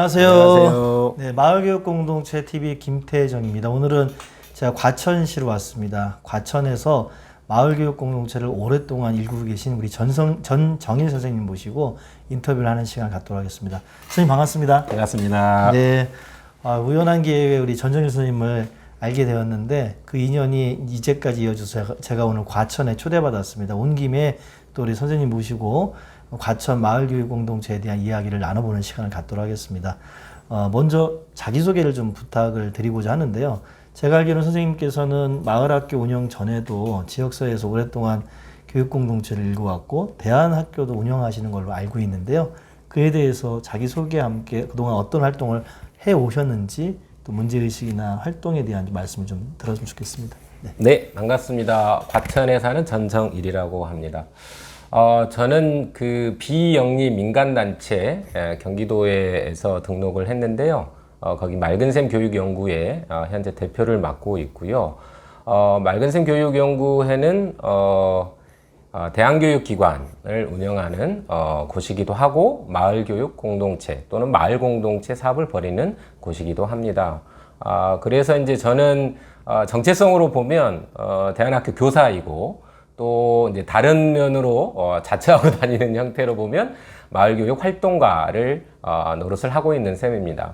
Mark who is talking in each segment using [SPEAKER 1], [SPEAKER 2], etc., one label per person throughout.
[SPEAKER 1] 안녕하세요.
[SPEAKER 2] 안녕하세요.
[SPEAKER 1] 네, 마을교육공동체 TV 김태정입니다. 오늘은 제가 과천시로 왔습니다. 과천에서 마을교육공동체를 오랫동안 일구고 계신 우리 전정일 선생님 모시고 인터뷰를 하는 시간 갖도록 하겠습니다. 선생님 반갑습니다.
[SPEAKER 2] 반갑습니다.
[SPEAKER 1] 네, 우연한 기회에 우리 전정일 선생님을 알게 되었는데 그 인연이 이제까지 이어져서 제가 오늘 과천에 초대받았습니다. 온 김에 또 우리 선생님 모시고 과천 마을교육공동체에 대한 이야기를 나눠보는 시간을 갖도록 하겠습니다. 먼저 자기소개를 좀 부탁을 드리고자 하는데요. 제가 알기로는 선생님께서는 마을학교 운영 전에도 지역사회에서 오랫동안 교육공동체를 일구었고 대안학교도 운영하시는 걸로 알고 있는데요. 그에 대해서 자기소개와 함께 그동안 어떤 활동을 해오셨는지 또 문제의식이나 활동에 대한 말씀을 좀 들었으면 좋겠습니다.
[SPEAKER 2] 네, 반갑습니다. 과천에 사는 전정일이라고 합니다. 저는 그 비영리 민간단체 경기도에서 등록을 했는데요. 거기 맑은샘 교육연구회 현재 대표를 맡고 있고요. 맑은샘 교육연구회는 대안교육기관을 운영하는 곳이기도 하고 마을교육 공동체 또는 마을공동체 사업을 벌이는 곳이기도 합니다. 그래서 이제 저는 정체성으로 보면 대안학교 교사이고 또 이제 다른 면으로 자처하고 다니는 형태로 보면 마을교육 활동가를 노릇을 하고 있는 셈입니다.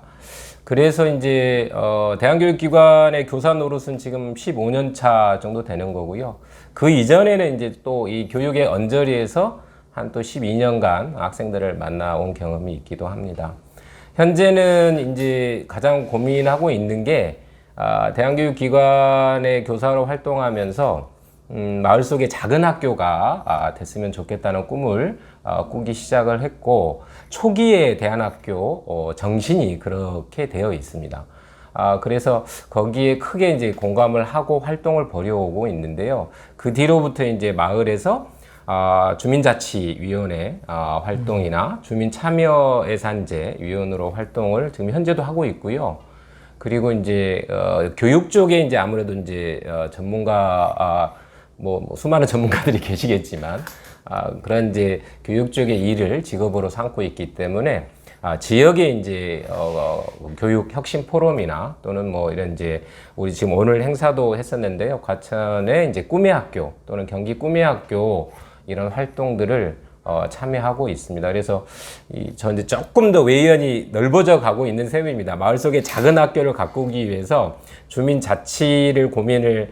[SPEAKER 2] 그래서 이제 대안교육기관의 교사 노릇은 지금 15년 차 정도 되는 거고요. 그 이전에는 이제 또 이 교육의 언저리에서 한 또 12년간 학생들을 만나온 경험이 있기도 합니다. 현재는 이제 가장 고민하고 있는 게 대안교육기관의 교사로 활동하면서 마을 속에 작은 학교가 됐으면 좋겠다는 꿈을 꾸기 시작을 했고 초기에 대안학교 정신이 그렇게 되어 있습니다. 그래서 거기에 크게 이제 공감을 하고 활동을 벌여오고 있는데요. 그 뒤로부터 이제 마을에서 주민자치위원회 활동이나 주민참여예산제 위원으로 활동을 지금 현재도 하고 있고요. 그리고 이제 교육 쪽에 이제 아무래도 이제 전문가 수많은 전문가들이 계시겠지만 그런 이제 교육 쪽의 일을 직업으로 삼고 있기 때문에 지역에 이제 교육 혁신 포럼이나 또는 뭐 이런 이제 우리 지금 오늘 행사도 했었는데요. 과천의 이제 꿈의 학교 또는 경기 꿈의 학교 이런 활동들을 참여하고 있습니다. 그래서 저 이제 조금 더 외연이 넓어져 가고 있는 셈입니다. 마을 속에 작은 학교를 가꾸기 위해서 주민 자치를 고민을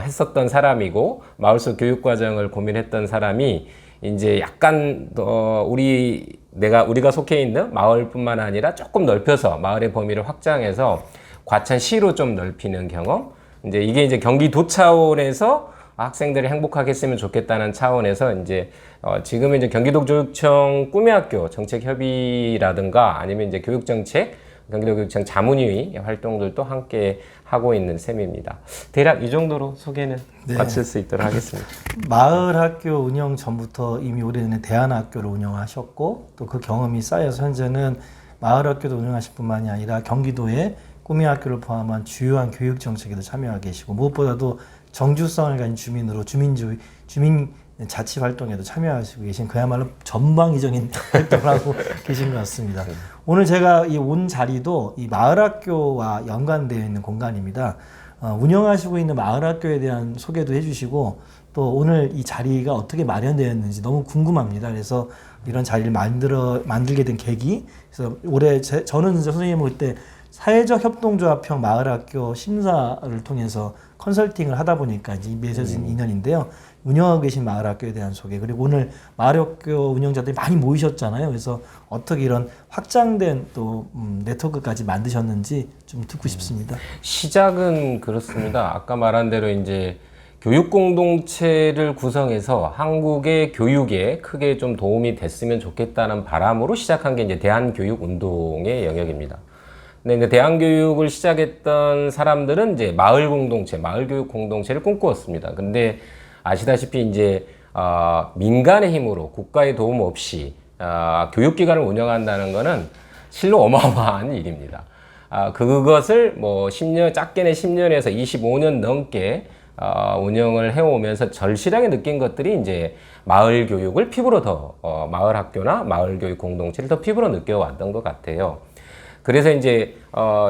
[SPEAKER 2] 했었던 사람이고 마을 속 교육 과정을 고민했던 사람이 이제 약간 우리가 속해 있는 마을뿐만 아니라 조금 넓혀서 마을의 범위를 확장해서 과천시로 좀 넓히는 경험. 이게 이제 경기도 차원에서 학생들이 행복하게 했으면 좋겠다는 차원에서 이제 지금은 이제 경기도교육청 꿈의 학교 정책협의라든가 아니면 이제 교육정책 경기도교육청 자문위 활동들도 함께 하고 있는 셈입니다. 대략 이 정도로 소개는 마칠 수 있도록 하겠습니다.
[SPEAKER 1] 마을학교 운영 전부터 이미 오래전에 대안학교를 운영하셨고 또 그 경험이 쌓여서 현재는 마을학교도 운영하실 뿐만이 아니라 경기도의 꿈의 학교를 포함한 주요한 교육 정책에도 참여하고 계시고 무엇보다도 정주성을 가진 주민으로 주민 자치 활동에도 참여하시고 계신 그야말로 전방위적인 활동을 하고 계신 것 같습니다. 오늘 제가 이 온 자리도 이 마을학교와 연관되어 있는 공간입니다. 운영하시고 있는 마을학교에 대한 소개도 해주시고 또 오늘 이 자리가 어떻게 마련되었는지 너무 궁금합니다. 그래서 이런 자리를 만들게 된 계기. 그래서 올해 저는 선생님은 그때 사회적 협동조합형 마을학교 심사를 통해서 컨설팅을 하다 보니까 이제 맺어진 인연인데요. 운영하고 계신 마을학교에 대한 소개 그리고 오늘 마을학교 운영자들이 많이 모이셨잖아요. 그래서 어떻게 이런 확장된 또 네트워크까지 만드셨는지 좀 듣고 싶습니다.
[SPEAKER 2] 시작은 그렇습니다. 아까 말한 대로 이제 교육 공동체를 구성해서 한국의 교육에 크게 좀 도움이 됐으면 좋겠다는 바람으로 시작한 게 이제 대한교육 운동의 영역입니다. 근데 이제 대안교육을 시작했던 사람들은 이제 마을 공동체, 마을교육 공동체를 꿈꾸었습니다. 근데 아시다시피 이제 민간의 힘으로 국가의 도움 없이 교육기관을 운영한다는 것은 실로 어마어마한 일입니다. 그것을 뭐 10년, 작게는 10년에서 25년 넘게 운영을 해오면서 절실하게 느낀 것들이 이제 마을 교육을 피부로 더 마을 학교나 마을 교육 공동체를 더 피부로 느껴왔던 것 같아요. 그래서 이제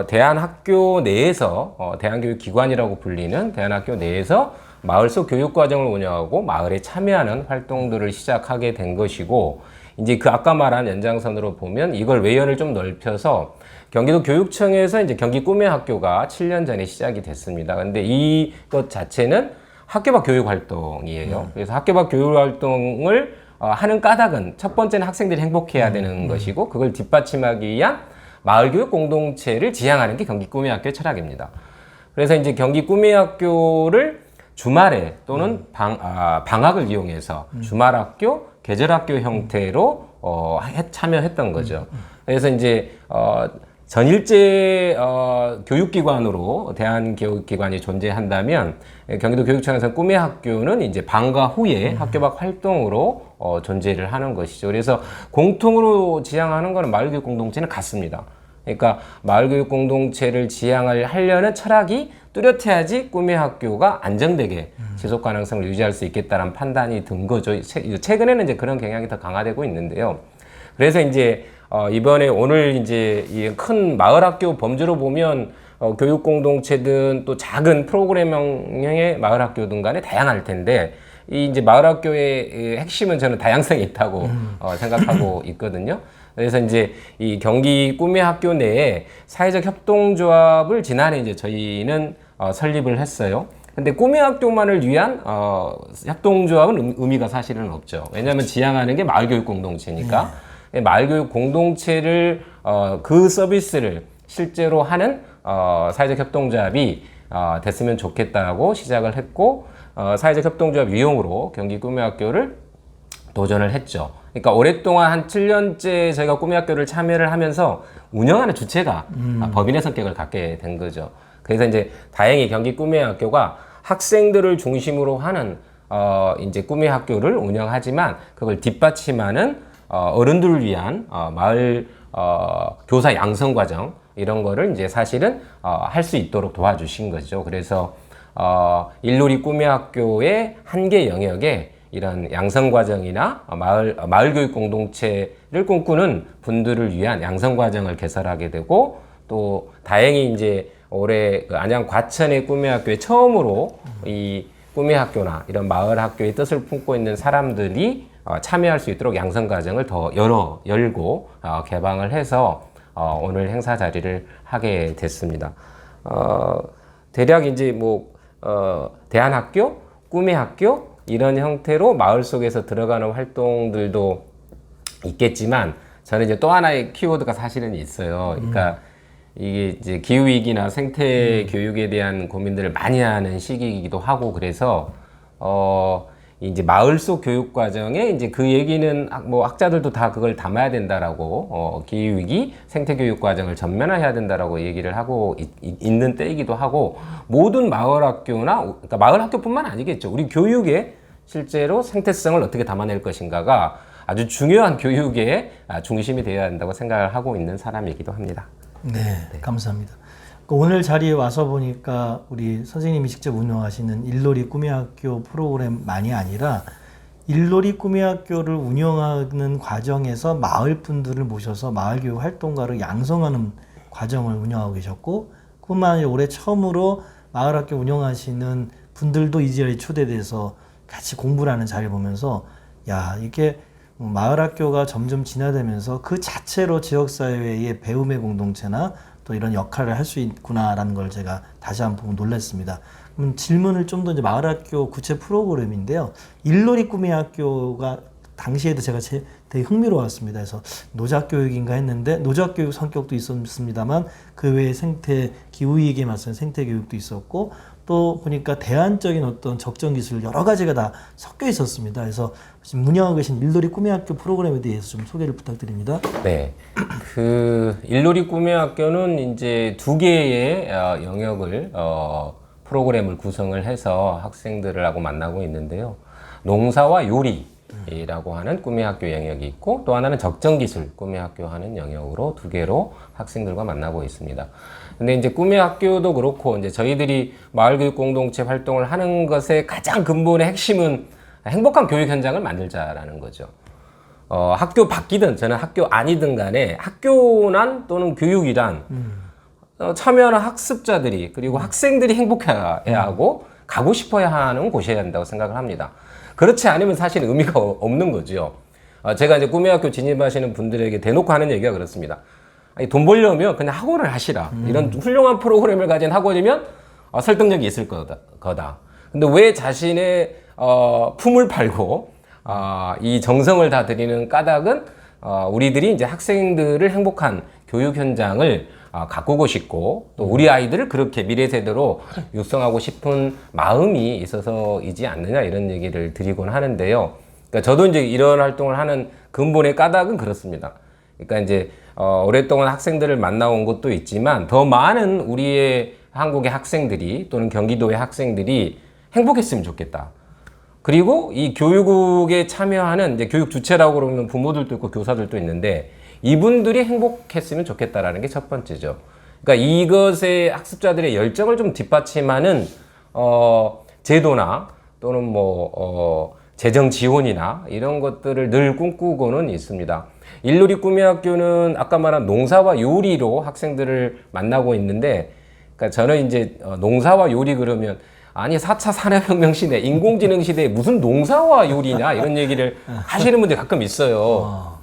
[SPEAKER 2] 대한학교 내에서 대한교육기관이라고 불리는 대한학교 내에서 마을 속 교육과정을 운영하고 마을에 참여하는 활동들을 시작하게 된 것이고, 이제 그 아까 말한 연장선으로 보면 이걸 외연을 좀 넓혀서 경기도 교육청에서 이제 경기 꿈의 학교가 7년 전에 시작이 됐습니다. 근데 이것 자체는 학교 밖 교육 활동이에요. 그래서 학교 밖 교육 활동을 하는 까닭은 첫 번째는 학생들이 행복해야 되는 것이고, 그걸 뒷받침하기 위한 마을교육 공동체를 지향하는 게 경기 꿈의 학교의 철학입니다. 그래서 이제 경기 꿈의 학교를 주말에 또는 방학을 이용해서 주말학교, 계절학교 형태로 참여했던 거죠. 그래서 이제 전일제 교육기관으로 대한교육기관이 존재한다면 경기도 교육청에서 꿈의 학교는 이제 방과 후에 학교 밖 활동으로 존재를 하는 것이죠. 그래서 공통으로 지향하는 것은 마을교육 공동체는 같습니다. 그러니까 마을교육 공동체를 지향을 하려는 철학이 뚜렷해야지 꿈의 학교가 안정되게 지속 가능성을 유지할 수 있겠다는 판단이 든 거죠. 최근에는 이제 그런 경향이 더 강화되고 있는데요. 그래서 이제 이번에 오늘 이제 이 큰 마을 학교 범주로 보면 교육 공동체든 또 작은 프로그램형의 마을 학교든 간에 다양할 텐데, 이 이제 마을 학교의 핵심은 저는 다양성이 있다고 생각하고 있거든요. 그래서 이제 이 경기 꿈의 학교 내에 사회적 협동조합을 지난해 이제 저희는 설립을 했어요. 근데 꿈의 학교만을 위한 협동조합은 의미가 사실은 없죠. 왜냐하면 지향하는 게 마을교육 공동체니까. 마을교육 공동체를 그 서비스를 실제로 하는 사회적 협동조합이 됐으면 좋겠다고 시작을 했고, 사회적 협동조합 유형으로 경기 꿈의 학교를 도전을 했죠. 그러니까 오랫동안 한 7년째 저희가 꿈의 학교를 참여를 하면서 운영하는 주체가 법인의 성격을 갖게 된 거죠. 그래서 이제 다행히 경기 꿈의 학교가 학생들을 중심으로 하는 이제 꿈의 학교를 운영하지만, 그걸 뒷받침하는 어른들을 위한 마을 교사 양성 과정, 이런 거를 이제 사실은 할 수 있도록 도와주신 거죠. 그래서 일놀이 꿈의 학교의 한계 영역에 이런 양성 과정이나 마을 교육 공동체를 꿈꾸는 분들을 위한 양성 과정을 개설하게 되고, 또 다행히 이제 올해 그 안양 과천의 꿈의 학교에 처음으로 이 꿈의 학교나 이런 마을 학교의 뜻을 품고 있는 사람들이 참여할 수 있도록 양성 과정을 더 열고 개방을 해서 오늘 행사 자리를 하게 됐습니다. 대략 이제 뭐 대한학교, 꿈의 학교 이런 형태로 마을 속에서 들어가는 활동들도 있겠지만, 저는 이제 또 하나의 키워드가 사실은 있어요. 그러니까 이게 이제 기후위기나 생태 교육에 대한 고민들을 많이 하는 시기이기도 하고, 그래서 이제 마을 속 교육 과정에 이제 그 얘기는 뭐 학자들도 다 그걸 담아야 된다라고, 기후위기 생태 교육 과정을 전면화해야 된다라고 얘기를 하고 있는 때이기도 하고, 모든 마을 학교나, 그러니까 마을 학교뿐만 아니겠죠. 우리 교육에 실제로 생태성을 어떻게 담아낼 것인가가 아주 중요한 교육의 중심이 되어야 한다고 생각을 하고 있는 사람이기도 합니다.
[SPEAKER 1] 네, 감사합니다. 오늘 자리에 와서 보니까 우리 선생님이 직접 운영하시는 일놀이 꿈의 학교 프로그램만이 아니라 일놀이 꿈의 학교를 운영하는 과정에서 마을 분들을 모셔서 마을 교육 활동가를 양성하는 과정을 운영하고 계셨고, 그뿐만 아니라 올해 처음으로 마을 학교 운영하시는 분들도 이 자리에 초대돼서 같이 공부를 하는 자리를 보면서, 야, 이게 마을 학교가 점점 진화되면서 그 자체로 지역사회의 배움의 공동체나 또 이런 역할을 할 수 있구나라는 걸 제가 다시 한번 놀랐습니다. 그럼 질문을 좀 더 이제 마을 학교 구체 프로그램인데요. 일놀이 꿈의 학교가 당시에도 제가 되게 흥미로웠습니다. 그래서 노작교육인가 했는데, 노작교육 성격도 있었습니다만 그 외에 생태, 기후위기에 맞서는 생태교육도 있었고, 또 보니까 대안적인 어떤 적정기술 여러 가지가 다 섞여 있었습니다. 그래서 지금 운영하고 계신 일놀이 꿈의 학교 프로그램에 대해서 좀 소개를 부탁드립니다.
[SPEAKER 2] 네. 그 일놀이 꿈의 학교는 이제 두 개의 영역을 프로그램을 구성을 해서 학생들을 하고 만나고 있는데요. 농사와 요리라고 하는 꿈의 학교 영역이 있고, 또 하나는 적정기술 꿈의 학교 하는 영역으로 두 개로 학생들과 만나고 있습니다. 근데 이제 꿈의 학교도 그렇고, 이제 저희들이 마을교육 공동체 활동을 하는 것의 가장 근본의 핵심은 행복한 교육 현장을 만들자라는 거죠. 학교 바뀌든 저는 학교 아니든 간에 학교란 또는 교육이란 참여하는 학습자들이 그리고 학생들이 행복해야 하고 가고 싶어야 하는 곳이어야 한다고 생각을 합니다. 그렇지 않으면 사실 의미가 없는 거죠. 제가 이제 꿈의 학교 진입하시는 분들에게 대놓고 하는 얘기가 그렇습니다. 아니, 돈 벌려면 그냥 학원을 하시라. 이런 훌륭한 프로그램을 가진 학원이면 설득력이 있을 거다. 근데 왜 자신의 품을 팔고 이 정성을 다 드리는 까닭은 우리들이 이제 학생들을 행복한 교육 현장을 가꾸고 싶고 또 우리 아이들을 그렇게 미래 세대로 육성하고 싶은 마음이 있어서이지 않느냐 이런 얘기를 드리곤 하는데요. 그러니까 저도 이제 이런 활동을 하는 근본의 까닭은 그렇습니다. 그러니까 이제 오랫동안 학생들을 만나온 것도 있지만 더 많은 우리의 한국의 학생들이 또는 경기도의 학생들이 행복했으면 좋겠다. 그리고 이 교육에 참여하는 이제 교육 주체라고 그러면 부모들도 있고 교사들도 있는데 이분들이 행복했으면 좋겠다라는 게 첫 번째죠. 그러니까 이것에 학습자들의 열정을 좀 뒷받침하는 제도나 또는 뭐 재정 지원이나 이런 것들을 늘 꿈꾸고는 있습니다. 일누리 꿈의 학교는 아까 말한 농사와 요리로 학생들을 만나고 있는데, 그러니까 저는 이제 농사와 요리 그러면 아니 4차 산업혁명 시대, 인공지능 시대에 무슨 농사와 요리냐 이런 얘기를 하시는 분들이 가끔 있어요.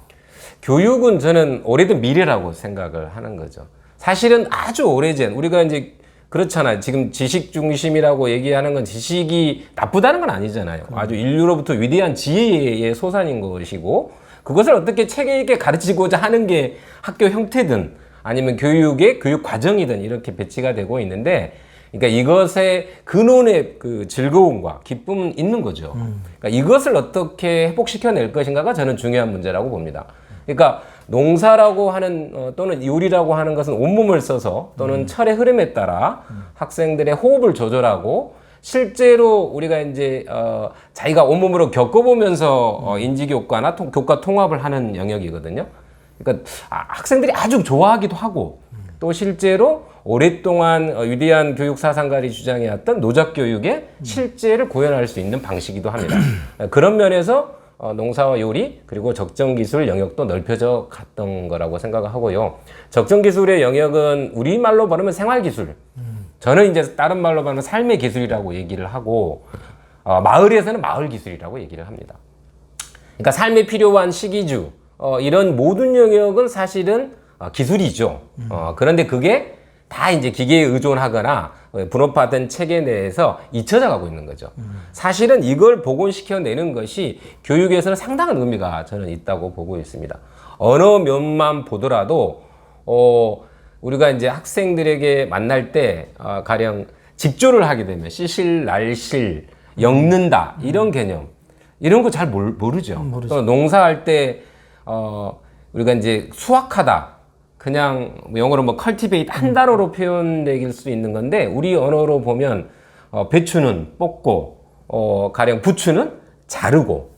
[SPEAKER 2] 교육은 저는 오래된 미래라고 생각을 하는 거죠. 사실은 아주 오래전 우리가 이제 그렇잖아요. 지금 지식 중심이라고 얘기하는 건 지식이 나쁘다는 건 아니잖아요. 아주 인류로부터 위대한 지혜의 소산인 것이고 그것을 어떻게 체계 있게 가르치고자 하는 게 학교 형태든 아니면 교육의 교육 과정이든 이렇게 배치가 되고 있는데, 그러니까 이것의 근원의 그 즐거움과 기쁨은 있는 거죠. 그러니까 이것을 어떻게 회복시켜낼 것인가가 저는 중요한 문제라고 봅니다. 그러니까 농사라고 하는 또는 요리라고 하는 것은 온몸을 써서 또는 철의 흐름에 따라 학생들의 호흡을 조절하고 실제로 우리가 이제 자기가 온몸으로 겪어보면서 인지 교과나 교과 통합을 하는 영역이거든요. 그러니까 학생들이 아주 좋아하기도 하고 또 실제로 오랫동안 위대한 교육 사상가들이 주장해왔던 노작 교육의 실제를 구현할 수 있는 방식이기도 합니다. 그런 면에서 농사와 요리 그리고 적정기술 영역도 넓혀져 갔던 거라고 생각을 하고요. 적정기술의 영역은 우리말로 말하면 생활기술, 저는 이제 다른 말로 말하면 삶의 기술이라고 얘기를 하고 마을에서는 마을기술이라고 얘기를 합니다. 그러니까 삶에 필요한 식이주 이런 모든 영역은 사실은 기술이죠. 그런데 그게 다 이제 기계에 의존하거나 분업화된 체계 내에서 잊혀져 가고 있는 거죠. 사실은 이걸 복원시켜내는 것이 교육에서는 상당한 의미가 저는 있다고 보고 있습니다. 언어 면만 보더라도 우리가 이제 학생들에게 만날 때 가령 집조를 하게 되면 씨실, 날실, 엮는다 이런 개념 이런 거 잘 모르죠. 또 농사할 때 우리가 이제 수확하다 그냥 영어로 뭐 cultivate 한 단어로 표현되길 수 있는 건데 우리 언어로 보면 배추는 뽑고 가령 부추는 자르고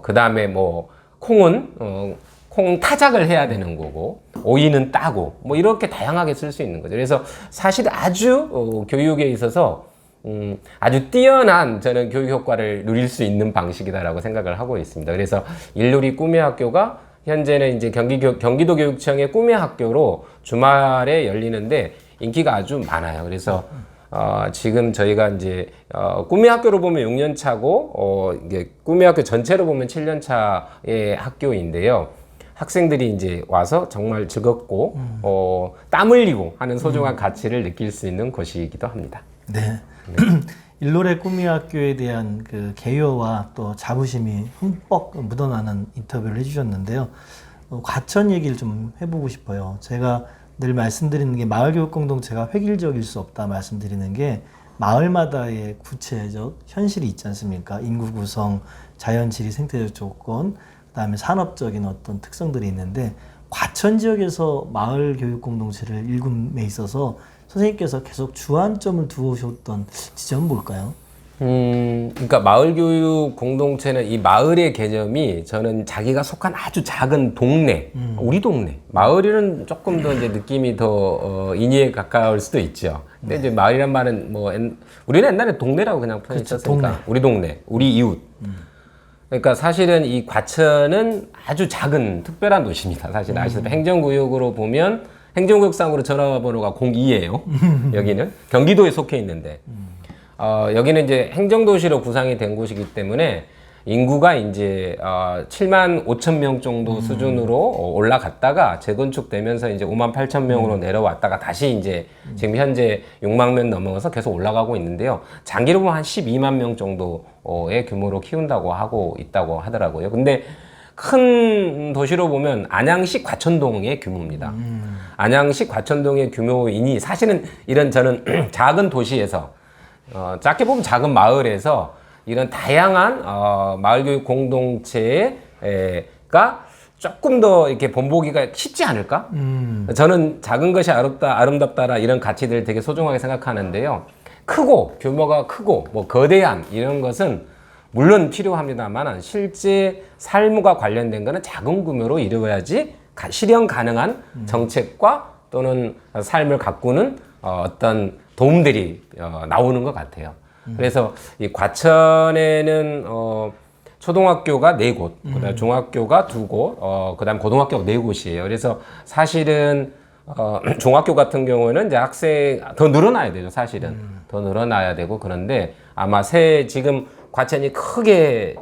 [SPEAKER 2] 그 다음에 뭐 콩은 콩 타작을 해야 되는 거고 오이는 따고 뭐 이렇게 다양하게 쓸 수 있는 거죠. 그래서 사실 아주 교육에 있어서 아주 뛰어난 저는 교육 효과를 누릴 수 있는 방식이다라고 생각을 하고 있습니다. 그래서 일누리 꿈의 학교가 현재는 이제 경기도 교육청의 꿈의 학교로 주말에 열리는데 인기가 아주 많아요. 그래서 지금 저희가 이제 꿈의 학교로 보면 6년 차고 이게 꿈의 학교 전체로 보면 7년 차의 학교인데요. 학생들이 이제 와서 정말 즐겁고 땀 흘리고 하는 소중한 가치를 느낄 수 있는 곳이기도 합니다.
[SPEAKER 1] 네. 일노래 꿈의 학교에 대한 그 개요와 또 자부심이 흠뻑 묻어나는 인터뷰를 해주셨는데요. 과천 얘기를 좀 해보고 싶어요. 제가 늘 말씀드리는 게 마을교육 공동체가 획일적일 수 없다 말씀드리는 게 마을마다의 구체적 현실이 있지 않습니까? 인구 구성, 자연지리, 생태적 조건, 그다음에 산업적인 어떤 특성들이 있는데 과천 지역에서 마을교육 공동체를 일군에 있어서 선생님께서 계속 주안점을 두셨던 지점은 뭘까요?
[SPEAKER 2] 그러니까 마을교육 공동체는 이 마을의 개념이 저는 자기가 속한 아주 작은 동네, 우리 동네. 마을은 조금 더 이제 느낌이 더 인위에 가까울 수도 있죠. 근데 이제 마을이란 말은 뭐 우리는 옛날에 동네라고 그냥 표현했었으니까 우리 동네, 우리 이웃. 그러니까 사실은 이 과천은 아주 작은 특별한 도시입니다. 사실 아시다시피 행정구역으로 보면 행정구역상으로 전화번호가 02예요. 여기는 경기도에 속해 있는데 여기는 이제 행정도시로 구상이 된 곳이기 때문에 인구가 이제 7만 5천 명 정도 수준으로 올라갔다가 재건축되면서 이제 5만 8천 명으로 내려왔다가 다시 이제 지금 현재 6만 명 넘어서 계속 올라가고 있는데요. 장기로 보면 한 12만 명 정도의 규모로 키운다고 하고 있다고 하더라고요. 근데 큰 도시로 보면 안양시 과천동의 규모입니다. 안양시 과천동의 규모이니 사실은 이런 저는 작은 도시에서 작게 보면 작은 마을에서 이런 다양한 마을교육 공동체가 조금 더 이렇게 본보기가 쉽지 않을까? 저는 작은 것이 아름답다라 이런 가치들을 되게 소중하게 생각하는데요. 크고 규모가 크고 뭐 거대한 이런 것은 물론 필요합니다만 실제 삶과 관련된 거는 작은 규모로 이루어야지 실현 가능한 정책과 또는 삶을 가꾸는 어떤 도움들이 나오는 것 같아요. 그래서 이 과천에는 초등학교가 4곳, 그다음 중학교가 2곳, 그다음 고등학교가 4곳이에요. 그래서 사실은 중학교 같은 경우에는 이제 학생 더 늘어나야 되죠. 사실은 더 늘어나야 되고 그런데 아마 지금 과천이 크게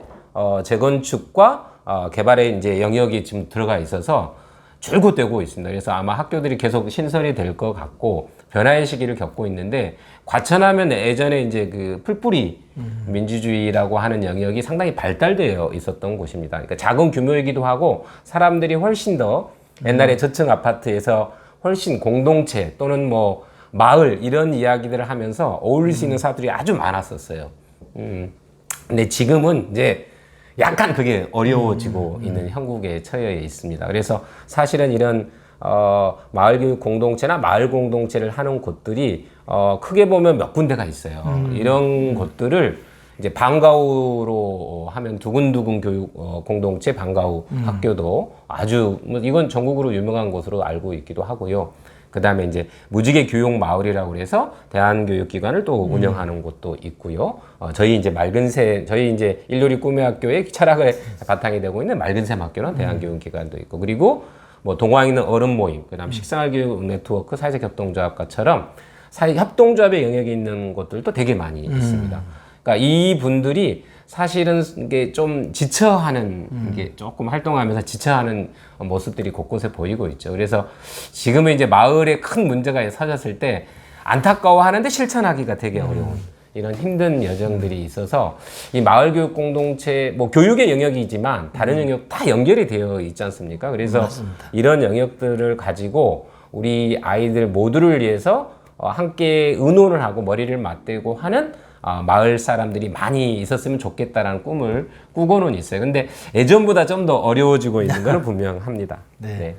[SPEAKER 2] 재건축과 개발의 이제 영역이 지금 들어가 있어서 줄곧 되고 있습니다. 그래서 아마 학교들이 계속 신설이 될 것 같고 변화의 시기를 겪고 있는데 과천하면 예전에 이제 그 풀뿌리 민주주의라고 하는 영역이 상당히 발달되어 있었던 곳입니다. 그러니까 작은 규모이기도 하고 사람들이 훨씬 더 옛날에 저층 아파트에서 훨씬 공동체 또는 뭐 마을 이런 이야기들을 하면서 어울릴 수 있는 사람들이 아주 많았었어요. 근데 지금은 이제 약간 그게 어려워지고 있는 형국에 처해 있습니다. 그래서 사실은 이런 마을교육 공동체나 마을 공동체를 하는 곳들이 크게 보면 몇 군데가 있어요. 이런 곳들을 이제 방과후로 하면 두근두근 교육 공동체 방과후 학교도 아주 뭐 이건 전국으로 유명한 곳으로 알고 있기도 하고요. 그 다음에 이제 무지개 교육 마을이라고 그래서 대한교육기관을 또 운영하는 곳도 있고요. 저희 이제 저희 이제 일요리 꿈의학교의 철학을 바탕이 되고 있는 맑은샘 학교는 대한교육기관도 있고, 그리고 뭐 동호항 있는 어른 모임, 그 다음 식생활교육 네트워크 사회적 협동조합과처럼 사회 협동조합의 영역이 있는 곳들도 되게 많이 있습니다. 그러니까 이 분들이 사실은 이게 좀 지쳐하는 이게 조금 활동하면서 지쳐하는 모습들이 곳곳에 보이고 있죠. 그래서 지금은 이제 마을에 큰 문제가 터졌을 때 안타까워하는데 실천하기가 되게 어려운 이런 힘든 여정들이 있어서 이 마을교육 공동체 뭐 교육의 영역이지만 다른 영역 다 연결이 되어 있지 않습니까? 그래서
[SPEAKER 1] 맞습니다.
[SPEAKER 2] 이런 영역들을 가지고 우리 아이들 모두를 위해서 함께 의논을 하고 머리를 맞대고 하는 마을 사람들이 많이 있었으면 좋겠다라는 꿈을 꾸고는 있어요. 근데 예전보다 좀 더 어려워지고 있는 것은 분명합니다.
[SPEAKER 1] 네.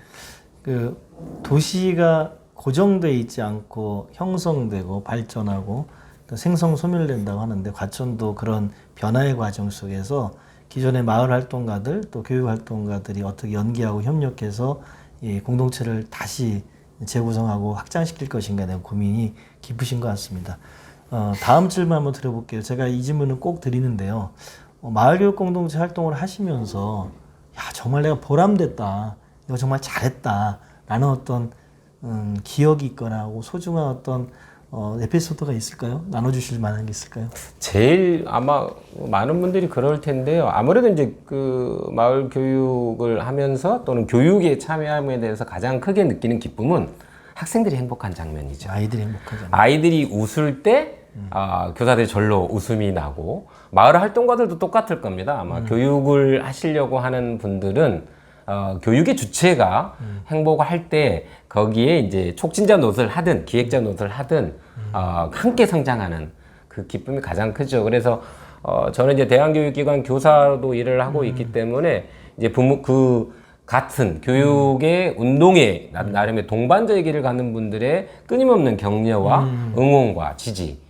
[SPEAKER 1] 그 도시가 고정돼 있지 않고 형성되고 발전하고 또 생성 소멸된다고 하는데 과천도 그런 변화의 과정 속에서 기존의 마을 활동가들 또 교육 활동가들이 어떻게 연계하고 협력해서 이 공동체를 다시 재구성하고 확장시킬 것인가에 대한 고민이 깊으신 것 같습니다. 다음 질문 한번 드려볼게요. 제가 이 질문은 꼭 드리는데요. 마을교육 공동체 활동을 하시면서 야 정말 내가 보람됐다, 이거 정말 잘했다 라는 어떤 기억이 있거나 소중한 어떤 에피소드가 있을까요? 나눠주실 만한 게 있을까요?
[SPEAKER 2] 제일 아마 많은 분들이 그럴 텐데요. 아무래도 이제 그 마을 교육을 하면서 또는 교육에 참여함에 대해서 가장 크게 느끼는 기쁨은 학생들이 행복한 장면이죠.
[SPEAKER 1] 아이들이 행복하잖아요.
[SPEAKER 2] 아이들이 웃을 때 교사들이 절로 웃음이 나고, 마을 활동가들도 똑같을 겁니다. 아마 교육을 하시려고 하는 분들은 교육의 주체가 행복할 때 거기에 이제 촉진자 노릇을 하든 기획자 노릇을 하든 함께 성장하는 그 기쁨이 가장 크죠. 그래서 저는 이제 대한교육기관 교사로 일을 하고 있기 때문에 이제 같은 교육의 운동에 나름의 동반자의 길을 가는 분들의 끊임없는 격려와 응원과 지지.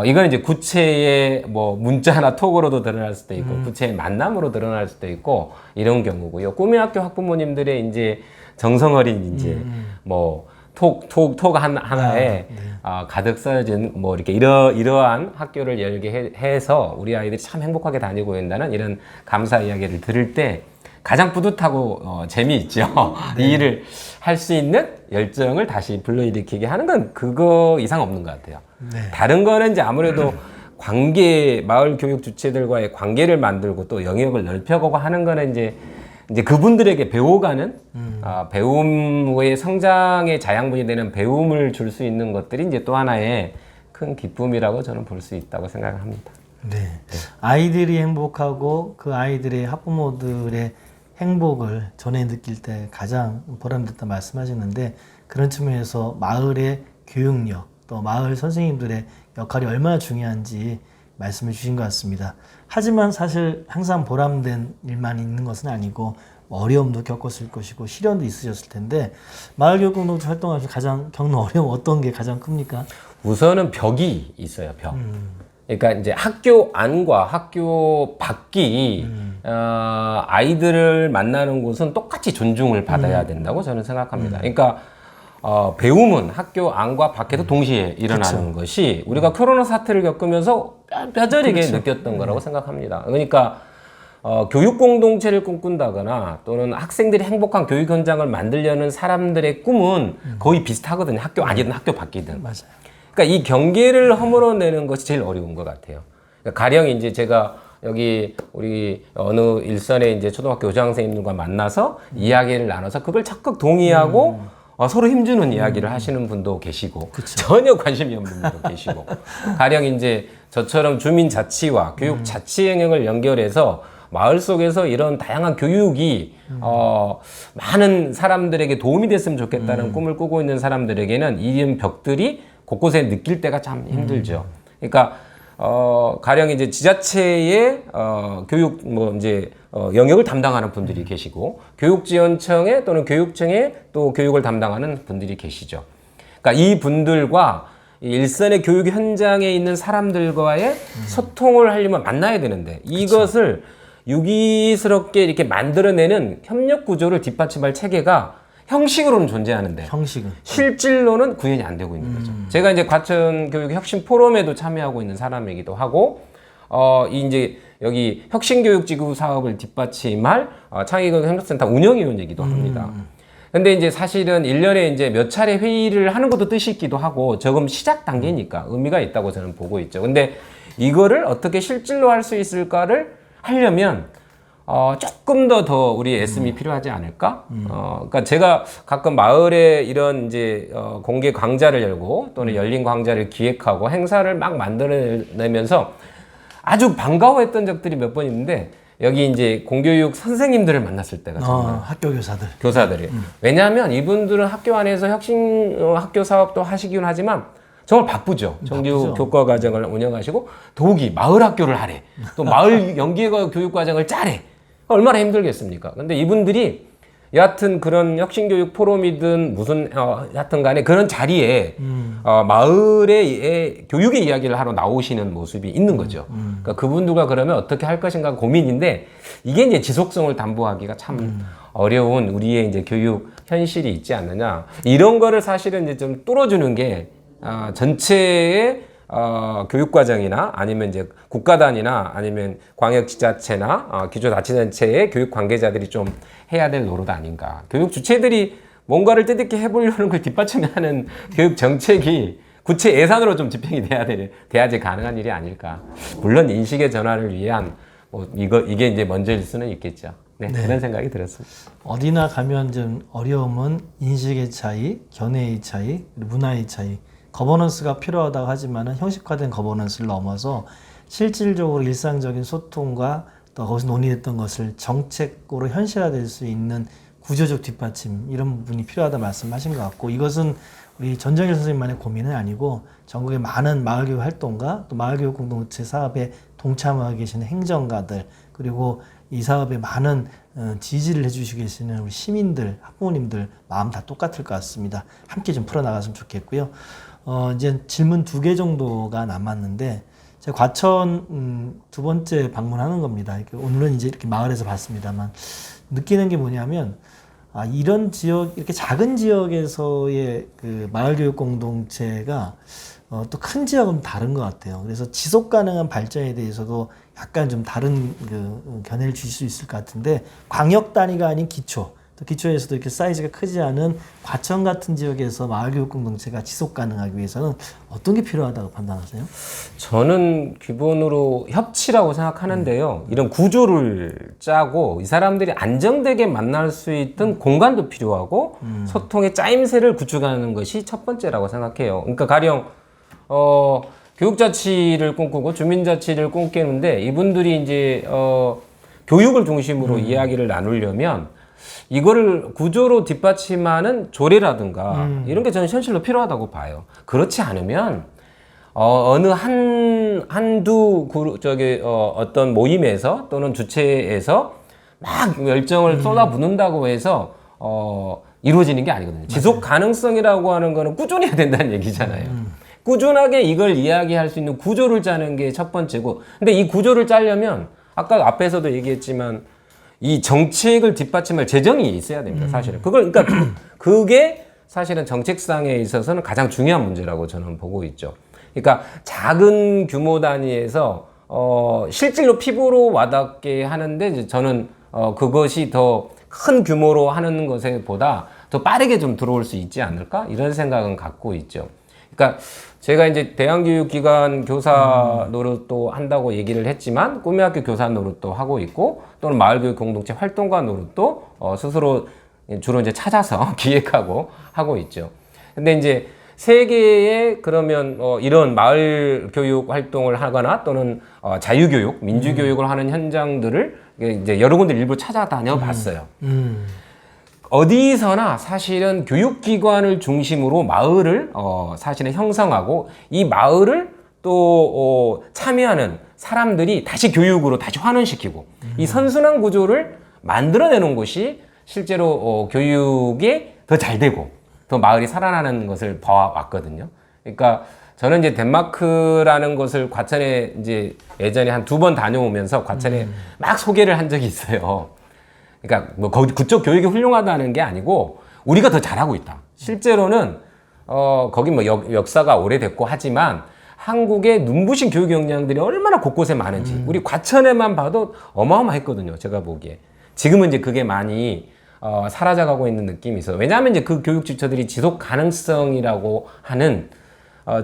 [SPEAKER 2] 이건 이제 구체의 뭐 문자나 톡으로도 드러날 수도 있고, 구체의 만남으로 드러날 수도 있고, 이런 경우고요. 꿈의 학교 학부모님들의 이제 정성어린 이제 뭐 톡 하나에 가득 쌓여진 뭐 이렇게 이러한 학교를 열게 해서 우리 아이들이 참 행복하게 다니고 있다는 이런 감사 이야기를 들을 때 가장 뿌듯하고 재미있죠. 이 일을 할 수 있는 열정을 다시 불러일으키게 하는 건 그거 이상 없는 것 같아요. 다른 거는 이제 아무래도 마을 교육 주체들과의 관계를 만들고 또 영역을 넓혀가고 하는 거는 이제 그분들에게 배워가는 배움의 성장의 자양분이 되는 배움을 줄 수 있는 것들이 이제 또 하나의 큰 기쁨이라고 저는 볼 수 있다고 생각합니다.
[SPEAKER 1] 네. 아이들이 행복하고 그 아이들의 학부모들의 행복을 전에 느낄 때 가장 보람됐다 말씀하셨는데 그런 측면에서 마을의 교육력 또 마을 선생님들의 역할이 얼마나 중요한지 말씀을 주신 것 같습니다. 하지만 사실 항상 보람된 일만 있는 것은 아니고 어려움도 겪었을 것이고 시련도 있으셨을 텐데 마을교육공동체 활동하면서 가장 겪는 어려움 어떤 게 가장 큽니까?
[SPEAKER 2] 우선은 벽이 있어요. 벽. 그러니까 이제 학교 안과 학교 밖이 아이들을 만나는 곳은 똑같이 존중을 받아야 된다고 저는 생각합니다. 그러니까 배움은 학교 안과 밖에도 동시에 일어나는 것이 우리가 코로나 사태를 겪으면서 뼈저리게 느꼈던 거라고 생각합니다. 그러니까 교육 공동체를 꿈꾼다거나 또는 학생들이 행복한 교육 현장을 만들려는 사람들의 꿈은 거의 비슷하거든요. 학교 안이든 학교 밖이든.
[SPEAKER 1] 맞아요.
[SPEAKER 2] 그러니까 이 경계를 허물어내는 것이 제일 어려운 것 같아요. 그러니까 가령 이제 제가 여기 우리 어느 일선의 이제 초등학교 교장선생님들과 만나서 이야기를 나눠서 그걸 적극 동의하고 서로 힘주는 이야기를 하시는 분도 계시고 전혀 관심이 없는 분도 계시고 가령 이제 저처럼 주민자치와 교육 자치 영역을 연결해서 마을 속에서 이런 다양한 교육이 많은 사람들에게 도움이 됐으면 좋겠다는 꿈을 꾸고 있는 사람들에게는 이런 벽들이 곳곳에 느낄 때가 참 힘들죠. 그러니까 가령 이제 지자체의 교육 영역을 담당하는 분들이 계시고 교육지원청에 또는 교육청에 또 교육을 담당하는 분들이 계시죠. 그러니까 이 분들과 일선의 교육 현장에 있는 사람들과의 소통을 하려면 만나야 되는데 이것을 유기스럽게 이렇게 만들어내는 협력 구조를 뒷받침할 체계가 형식으로는 존재하는데
[SPEAKER 1] 형식은
[SPEAKER 2] 실질로는 구현이 안 되고 있는 거죠. 제가 이제 과천 교육 혁신 포럼에도 참여하고 있는 사람이기도 하고 이제 여기 혁신교육지구 사업을 뒷받침할 창의교육 협력센터 운영위원이기도 합니다. 근데 이제 사실은 1년에 이제 몇 차례 회의를 하는 것도 뜻이 있기도 하고 조금 시작 단계니까 의미가 있다고 저는 보고 있죠. 근데 이거를 어떻게 실질로 할 수 있을까를 하려면 조금 더 우리 애씀이 필요하지 않을까? 그러니까 제가 가끔 마을에 이런 이제 공개 강좌를 열고 또는 열린 강좌를 기획하고 행사를 막 만들어내면서 아주 반가워했던 적들이 몇 번 있는데 여기 이제 공교육 선생님들을 만났을 때가 정말
[SPEAKER 1] 학교
[SPEAKER 2] 교사들이 왜냐하면 이분들은 학교 안에서 혁신 학교 사업도 하시긴 하지만 정말 바쁘죠. 정규 교과 과정을 운영하시고 더욱이 마을 학교를 하래. 또 마을 연계과 교육 과정을 짜래. 얼마나 힘들겠습니까? 근데 이분들이 여하튼 그런 혁신교육 포럼이든 무슨 여하튼 간에 그런 자리에 마을의 교육의 이야기를 하러 나오시는 모습이 있는 거죠. 그러니까 그분들과 그러면 어떻게 할 것인가 고민인데 이게 이제 지속성을 담보하기가 참 어려운 우리의 이제 교육 현실이 있지 않느냐. 이런 거를 사실은 이제 좀 뚫어주는 게 전체의 교육과정이나 아니면 이제 국가단이나 아니면 광역지자체나 기초자치단체의 교육 관계자들이 좀 해야 될 노릇 아닌가. 교육 주체들이 뭔가를 뜻있게 해보려는 걸 뒷받침하는 교육 정책이 구체 예산으로 좀 집행이 돼야지 가능한 일이 아닐까. 물론 인식의 전환을 위한 이게 이제 먼저일 수는 있겠죠. 네, 그런 생각이 들었습니다.
[SPEAKER 1] 어디나 가면 좀 어려움은 인식의 차이, 견해의 차이, 문화의 차이. 거버넌스가 필요하다고 하지만 형식화된 거버넌스를 넘어서 실질적으로 일상적인 소통과 또 거기서 논의했던 것을 정책으로 현실화될 수 있는 구조적 뒷받침 이런 부분이 필요하다 말씀하신 것 같고 이것은 우리 전정일 선생님만의 고민은 아니고 전국의 많은 마을교육 활동가 또 마을교육 공동체 사업에 동참하고 계시는 행정가들 그리고 이 사업에 많은 지지를 해주시고 계시는 우리 시민들, 학부모님들 마음 다 똑같을 것 같습니다. 함께 좀 풀어나갔으면 좋겠고요. 이제 질문 2개 정도가 남았는데 제가 과천 두 번째 방문하는 겁니다. 오늘은 이제 이렇게 마을에서 봤습니다만 느끼는 게 뭐냐면 이런 지역, 이렇게 작은 지역에서의 그 마을 교육 공동체가 또 큰 지역은 다른 것 같아요. 그래서 지속 가능한 발전에 대해서도 약간 좀 다른 그 견해를 주실 수 있을 것 같은데, 광역 단위가 아닌 기초, 또 기초에서도 이렇게 사이즈가 크지 않은 과천 같은 지역에서 마을 교육 공동체가 지속 가능하기 위해서는 어떤 게 필요하다고 판단하세요?
[SPEAKER 2] 저는 기본으로 협치라고 생각하는데요. 이런 구조를 짜고 이 사람들이 안정되게 만날 수 있던 공간도 필요하고 소통의 짜임새를 구축하는 것이 첫 번째라고 생각해요. 그러니까 가령 교육자치를 꿈꾸고 주민자치를 꿈꾸는데 이분들이 이제 교육을 중심으로 이야기를 나누려면 이거를 구조로 뒷받침하는 조례라든가 이런 게 저는 현실로 필요하다고 봐요. 그렇지 않으면 어느 한두 어떤 모임에서 또는 주체에서 막 열정을 쏟아붓는다고 해서 이루어지는 게 아니거든요. 지속 가능성이라고 하는 거는 꾸준히 해야 된다는 얘기잖아요. 꾸준하게 이걸 이야기할 수 있는 구조를 짜는 게 첫 번째고, 근데 이 구조를 짜려면 아까 앞에서도 얘기했지만 이 정책을 뒷받침할 재정이 있어야 됩니다. 사실은 그러니까 그게 사실은 정책상에 있어서는 가장 중요한 문제라고 저는 보고 있죠. 그러니까 작은 규모 단위에서 실질로 피부로 와닿게 하는데 이제 저는 그것이 더 큰 규모로 하는 것에 보다 더 빠르게 좀 들어올 수 있지 않을까 이런 생각은 갖고 있죠. 그러니까 제가 이제 대안교육기관 교사 노릇도 한다고 얘기를 했지만 꿈의 학교 교사 노릇도 하고 있고 또는 마을교육 공동체 활동가 노릇도 스스로 주로 이제 찾아서 기획하고 하고 있죠. 근데 이제 세계에 그러면 이런 마을 교육 활동을 하거나 또는 자유교육, 민주교육을 하는 현장들을 이제 여러 군데 일부 찾아다녀 봤어요. 어디서나 사실은 교육기관을 중심으로 마을을 사실은 형성하고 이 마을을 또 참여하는 사람들이 다시 교육으로 다시 환원시키고 이 선순환 구조를 만들어내는 것이 실제로 교육에 더 잘 되고 더 마을이 살아나는 것을 봐왔거든요. 그러니까 저는 이제 덴마크라는 곳을 과천에 이제 예전에 한 2번 다녀오면서 과천에 막 소개를 한 적이 있어요. 그러니까 뭐 그쪽 교육이 훌륭하다는 게 아니고 우리가 더 잘하고 있다. 실제로는 거기 뭐 역사가 오래됐고 하지만 한국의 눈부신 교육 역량들이 얼마나 곳곳에 많은지 우리 과천에만 봐도 어마어마했거든요. 제가 보기에. 지금은 이제 그게 많이 사라져가고 있는 느낌이 있어요. 왜냐하면 이제 그 교육 지처들이 지속 가능성이라고 하는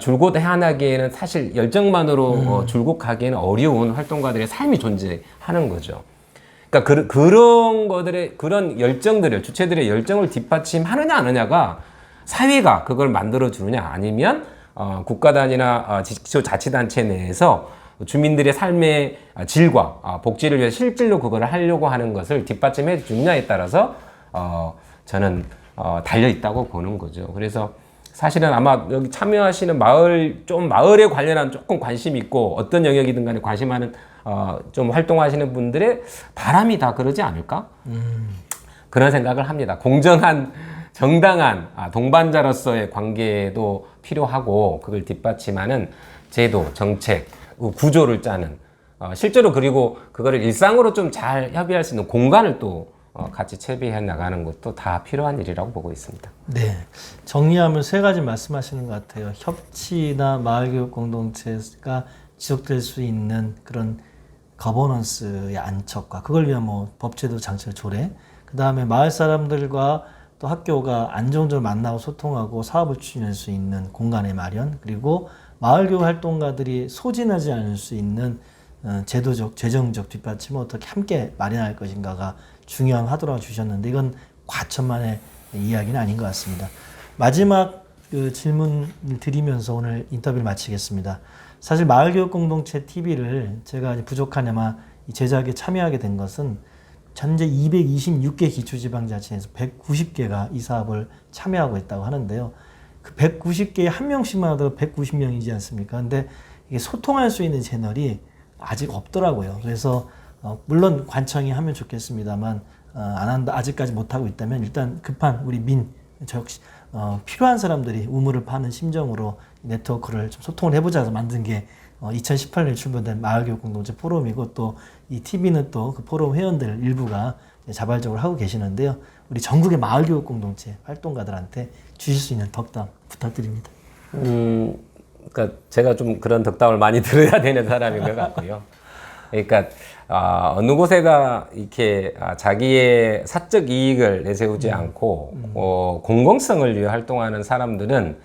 [SPEAKER 2] 줄곧 해안하기에는 사실 열정만으로 줄곧 가기에는 어려운 활동가들의 삶이 존재하는 거죠. 그러니까 그런 것들의 그런 열정들을 주체들의 열정을 뒷받침하느냐 안 하느냐가 사회가 그걸 만들어 주느냐 아니면 국가 단위나 지자치단체 내에서 주민들의 삶의 질과 복지를 위해 실질로 그걸 하려고 하는 것을 뒷받침해 주느냐에 따라서 저는 달려 있다고 보는 거죠. 그래서 사실은 아마 여기 참여하시는 마을에 관련한 조금 관심 있고 어떤 영역이든 간에 관심하는 좀 활동하시는 분들의 바람이 다 그러지 않을까? 그런 생각을 합니다. 공정한, 정당한 동반자로서의 관계도 필요하고 그걸 뒷받침하는 제도, 정책, 구조를 짜는 실제로 그리고 그거를 일상으로 좀 잘 협의할 수 있는 공간을 또 같이 채비해 나가는 것도 다 필요한 일이라고 보고 있습니다.
[SPEAKER 1] 네. 정리하면 3가지 말씀하시는 것 같아요. 협치나 마을교육 공동체가 지속될 수 있는 그런 거버넌스의 안착과 그걸 위한 뭐 법제도 장치 조례, 그 다음에 마을 사람들과 또 학교가 안정적으로 만나고 소통하고 사업을 추진할 수 있는 공간의 마련, 그리고 마을교육 활동가들이 소진하지 않을 수 있는 제도적, 재정적 뒷받침을 어떻게 함께 마련할 것인가가 중요한 화두라고 주셨는데 이건 과천만의 이야기는 아닌 것 같습니다. 마지막 그 질문을 드리면서 오늘 인터뷰를 마치겠습니다. 사실 마을교육공동체 TV를 제가 부족하냐마 제작에 참여하게 된 것은 현재 226개 기초지방자치에서 190개가 이 사업을 참여하고 있다고 하는데요. 그 190개에 한 명씩만 하더라도 190명이지 않습니까? 근데 이게 소통할 수 있는 채널이 아직 없더라고요. 그래서 물론 관청이 하면 좋겠습니다만 안 한다, 아직까지 못하고 있다면 일단 급한 우리 저 역시 필요한 사람들이 우물을 파는 심정으로 네트워크를 좀 소통을 해보자 해서 만든 게 2018년에 출범된 마을교육공동체 포럼이고 또 이 TV는 또 그 포럼 회원들 일부가 자발적으로 하고 계시는데요. 우리 전국의 마을교육공동체 활동가들한테 주실 수 있는 덕담 부탁드립니다.
[SPEAKER 2] 그러니까 제가 좀 그런 덕담을 많이 들어야 되는 사람인 것 같고요. 그러니까 어느 곳에다 이렇게 자기의 사적 이익을 내세우지 않고 공공성을 위해 활동하는 사람들은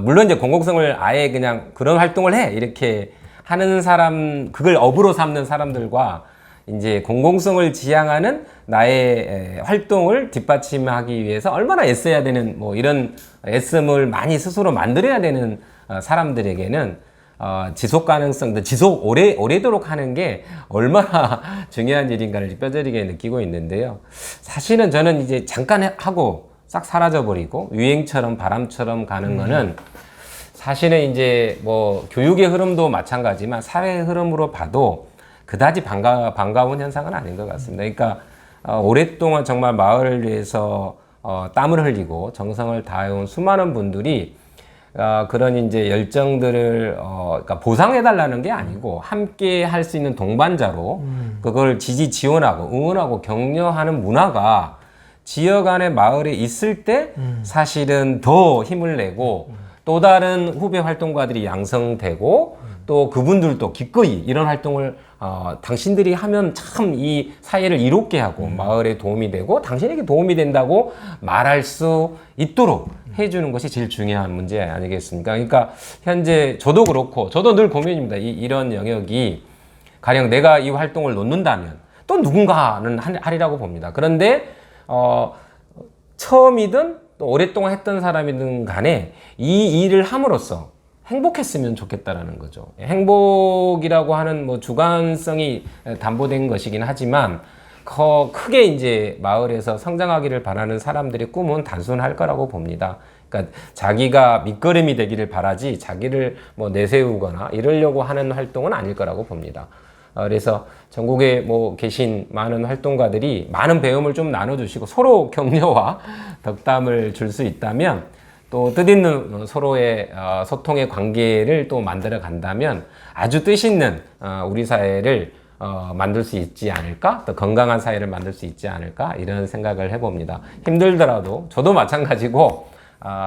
[SPEAKER 2] 물론 이제 공공성을 아예 그냥 그런 활동을 해 이렇게 하는 사람, 그걸 업으로 삼는 사람들과 이제 공공성을 지향하는 나의 활동을 뒷받침하기 위해서 얼마나 애써야 되는 뭐 이런 애씀을 많이 스스로 만들어야 되는 사람들에게는 지속 가능성, 지속 오래도록 하는 게 얼마나 중요한 일인가를 뼈저리게 느끼고 있는데요. 사실은 저는 이제 잠깐 하고 싹 사라져버리고 유행처럼 바람처럼 가는 거는 사실은 이제 뭐 교육의 흐름도 마찬가지지만 사회의 흐름으로 봐도 그다지 반가운 현상은 아닌 것 같습니다. 그러니까 오랫동안 정말 마을을 위해서 땀을 흘리고 정성을 다해온 수많은 분들이 그런 이제 열정들을 그러니까 보상해달라는 게 아니고 함께 할 수 있는 동반자로 그걸 지원하고 응원하고 격려하는 문화가 지역 안에 마을에 있을 때 사실은 더 힘을 내고 또 다른 후배 활동가들이 양성되고 또 그분들도 기꺼이 이런 활동을 당신들이 하면 참 이 사회를 이롭게 하고 마을에 도움이 되고 당신에게 도움이 된다고 말할 수 있도록 해주는 것이 제일 중요한 문제 아니겠습니까? 그러니까 현재 저도 그렇고 저도 늘 고민입니다. 이런 영역이 가령 내가 이 활동을 놓는다면 또 누군가는 하리라고 봅니다. 그런데 처음이든 또 오랫동안 했던 사람이든 간에 이 일을 함으로써 행복했으면 좋겠다라는 거죠. 행복이라고 하는 뭐 주관성이 담보된 것이긴 하지만 크게 이제 마을에서 성장하기를 바라는 사람들의 꿈은 단순할 거라고 봅니다. 그러니까 자기가 밑거름이 되기를 바라지 자기를 뭐 내세우거나 이러려고 하는 활동은 아닐 거라고 봅니다. 그래서 전국에 뭐 계신 많은 활동가들이 많은 배움을 좀 나눠주시고 서로 격려와 덕담을 줄 수 있다면 또 뜻있는 서로의 소통의 관계를 또 만들어 간다면 아주 뜻있는 우리 사회를 만들 수 있지 않을까? 또 건강한 사회를 만들 수 있지 않을까? 이런 생각을 해봅니다. 힘들더라도 저도 마찬가지고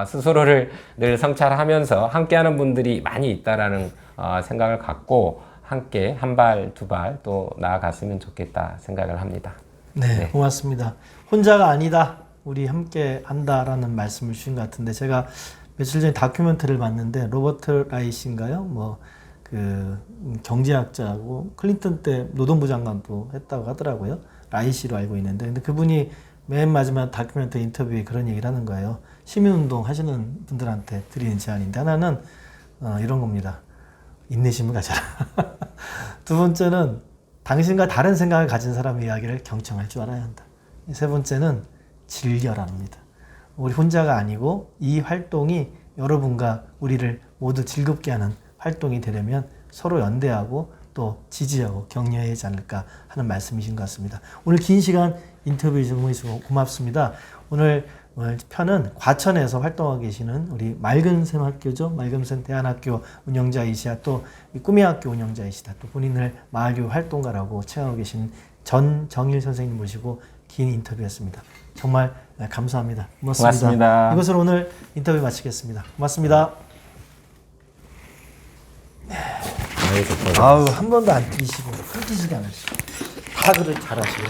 [SPEAKER 2] 스스로를 늘 성찰하면서 함께하는 분들이 많이 있다라는 생각을 갖고 함께 한 발, 두 발 또 나아갔으면 좋겠다 생각을 합니다.
[SPEAKER 1] 네, 고맙습니다. 혼자가 아니다. 우리 함께 한다라는 말씀을 주신 것 같은데 제가 며칠 전에 다큐멘터리를 봤는데 로버트 라이시인가요? 뭐 그 경제학자고 클린턴 때 노동부 장관도 했다고 하더라고요. 라이시로 알고 있는데 근데 그분이 맨 마지막 다큐멘터리 인터뷰에 그런 얘기를 하는 거예요. 시민운동 하시는 분들한테 드리는 제안인데 하나는 이런 겁니다. 인내심을 가져라. 두 번째는 당신과 다른 생각을 가진 사람의 이야기를 경청할 줄 알아야 한다. 세 번째는 즐겨랍니다. 우리 혼자가 아니고 이 활동이 여러분과 우리를 모두 즐겁게 하는 활동이 되려면 서로 연대하고 또 지지하고 격려해야 하지 않을까 하는 말씀이신 것 같습니다. 오늘 긴 시간 인터뷰 주셔서 고맙습니다. 오늘 편은 과천에서 활동하고 계시는 우리 맑은샘 학교죠. 맑은샘 대안학교 운영자이시자 또 꿈이학교 운영자이시다. 또 본인을 마을교육 활동가라고 칭하고 계신 전정일 선생님 모시고 긴 인터뷰였습니다. 정말 감사합니다. 고맙습니다. 이것으로 오늘 인터뷰 마치겠습니다. 고맙습니다. 아유, 한 번도 안 뛰시고 끊기지도 않으시고 다 그걸 잘하시고